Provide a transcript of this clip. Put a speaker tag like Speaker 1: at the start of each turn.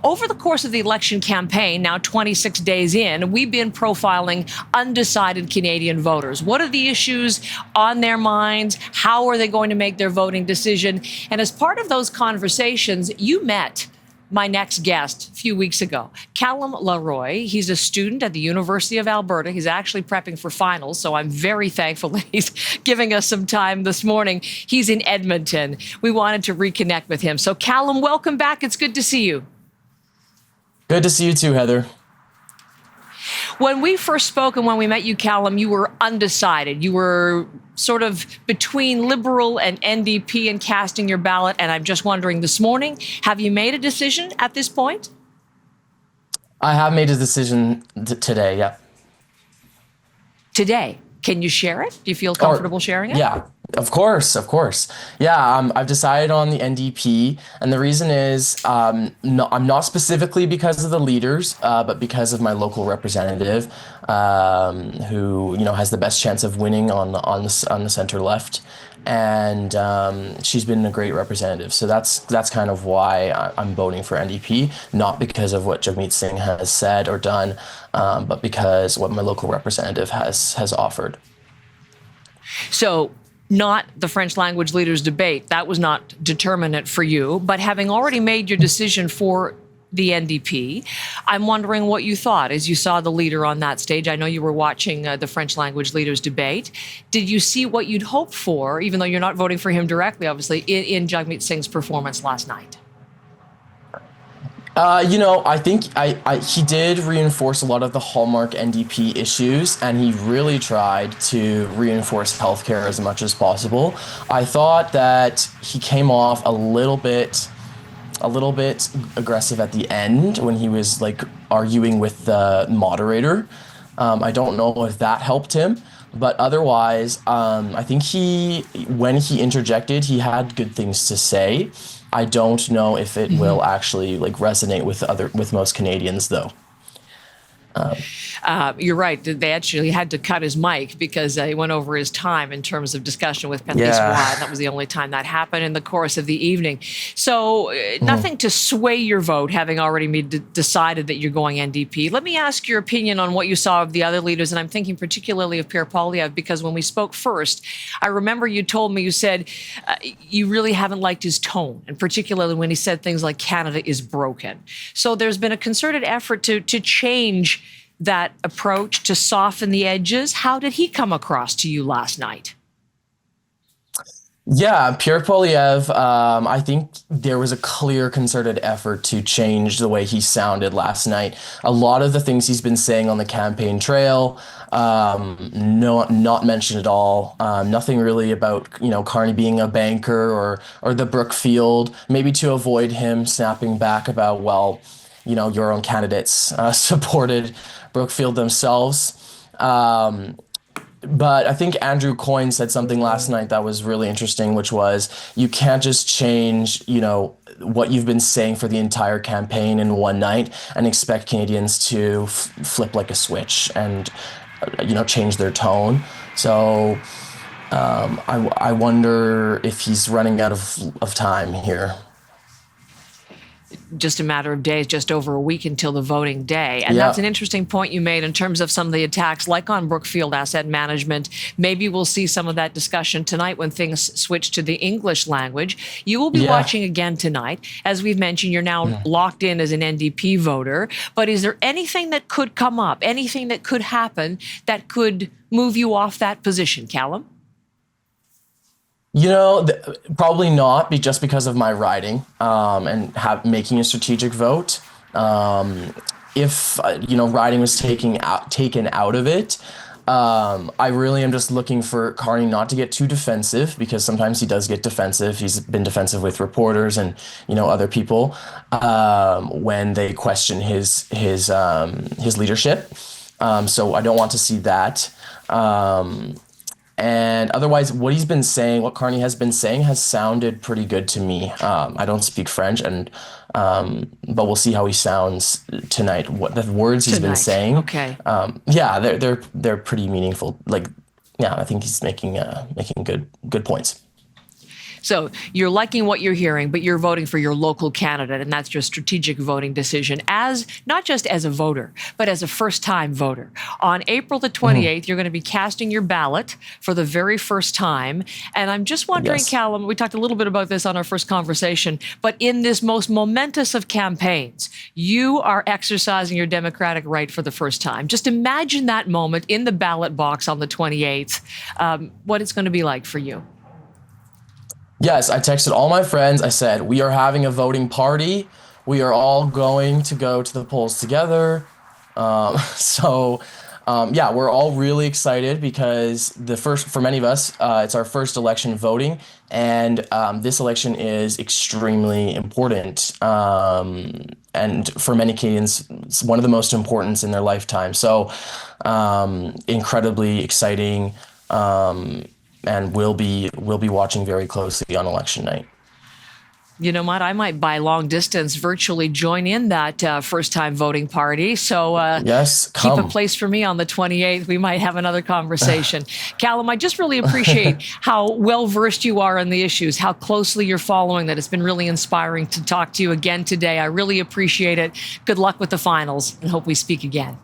Speaker 1: Over the course of the election campaign, now 26 days in, we've been profiling undecided Canadian voters. What are the issues on their minds? How are they going to make their voting decision? And as part of those conversations, you met my next guest a few weeks ago, Callum La Roi. He's a student at the University of Alberta. He's actually prepping for finals, so I'm very thankful that he's giving us some time this morning. He's in Edmonton. We wanted to reconnect with him. So Callum, welcome back. It's good to see you.
Speaker 2: Good to see you too, Heather.
Speaker 1: When we first spoke and when we met you, Callum, you were undecided. You were sort of between Liberal and NDP and casting your ballot. And I'm just wondering this morning, have you made a decision at this point?
Speaker 2: I have made a decision today, yeah.
Speaker 1: Today? Can you share it? Do you feel comfortable sharing it?
Speaker 2: Yeah, of course. Yeah, I've decided on the NDP, and the reason is I'm not specifically because of the leaders, but because of my local representative, who has the best chance of winning on the center left, and she's been a great representative. So that's kind of why I'm voting for NDP, not because of what Jagmeet Singh has said or done, but because what my local representative has offered.
Speaker 1: So not the French language leaders debate. That was not determinant for you. But having already made your decision for the NDP, I'm wondering what you thought as you saw the leader on that stage. I know you were watching the French language leaders debate. Did you see what you'd hoped for, even though you're not voting for him directly, obviously, in Jagmeet Singh's performance last night?
Speaker 2: I think he did reinforce a lot of the hallmark NDP issues, and he really tried to reinforce healthcare as much as possible. I thought that he came off a little bit aggressive at the end when he was arguing with the moderator. I don't know if that helped him, but otherwise, I think when he interjected, he had good things to say. I don't know if it will actually resonate with most Canadians, though.
Speaker 1: You're right. They actually had to cut his mic because he went over his time in terms of discussion with Patrice Roy. That was the only time that happened in the course of the evening. So nothing to sway your vote, having already decided that you're going NDP. Let me ask your opinion on what you saw of the other leaders, and I'm thinking particularly of Pierre Poilievre, because when we spoke first, I remember you told me, you said you really haven't liked his tone, and particularly when he said things like Canada is broken. So there's been a concerted effort to change that approach, to soften the edges. How did he come across to you last night?
Speaker 2: Yeah, Pierre Poilievre, I think there was a clear concerted effort to change the way he sounded last night. A lot of the things he's been saying on the campaign trail, not mentioned at all. Nothing really about, Carney being a banker or the Brookfield, maybe to avoid him snapping back about, your own candidates supported Brookfield themselves. But I think Andrew Coyne said something last night that was really interesting, which was you can't just change, what you've been saying for the entire campaign in one night and expect Canadians to flip like a switch and, change their tone. So I wonder if he's running out of time here.
Speaker 1: Just a matter of days, just over a week until the voting day. And that's an interesting point you made in terms of some of the attacks, like on Brookfield Asset Management. Maybe we'll see some of that discussion tonight when things switch to the English language. You will be watching again tonight. As we've mentioned, you're now locked in as an NDP voter. But is there anything that could come up, anything that could happen that could move you off that position, Callum?
Speaker 2: Probably not, just because of my riding and making a strategic vote. If riding was taken out of it, I really am just looking for Carney not to get too defensive, because sometimes he does get defensive. He's been defensive with reporters and other people when they question his leadership. So I don't want to see that. And otherwise, what Carney has been saying has sounded pretty good to me. I don't speak French, but we'll see how he sounds tonight. What the words he's been saying.
Speaker 1: Okay.
Speaker 2: They're pretty meaningful. I think he's making good points.
Speaker 1: So you're liking what you're hearing, but you're voting for your local candidate, and that's your strategic voting decision as not just as a voter, but as a first-time voter. On April the 28th, you're going to be casting your ballot for the very first time. And I'm just wondering, Callum, we talked a little bit about this on our first conversation, but in this most momentous of campaigns, you are exercising your democratic right for the first time. Just imagine that moment in the ballot box on the 28th, what it's going to be like for you.
Speaker 2: Yes, I texted all my friends. I said, we are having a voting party. We are all going to go to the polls together. Yeah, we're all really excited because for many of us, it's our first election voting, and this election is extremely important. And for many Canadians, it's one of the most important in their lifetime. So incredibly exciting. And we'll be watching very closely on election night.
Speaker 1: You know what? I might by long distance virtually join in that first-time voting party. So
Speaker 2: yes, come.
Speaker 1: Keep a place for me on the 28th. We might have another conversation. Callum, I just really appreciate how well-versed you are on the issues, how closely you're following that. It's been really inspiring to talk to you again today. I really appreciate it. Good luck with the finals and hope we speak again.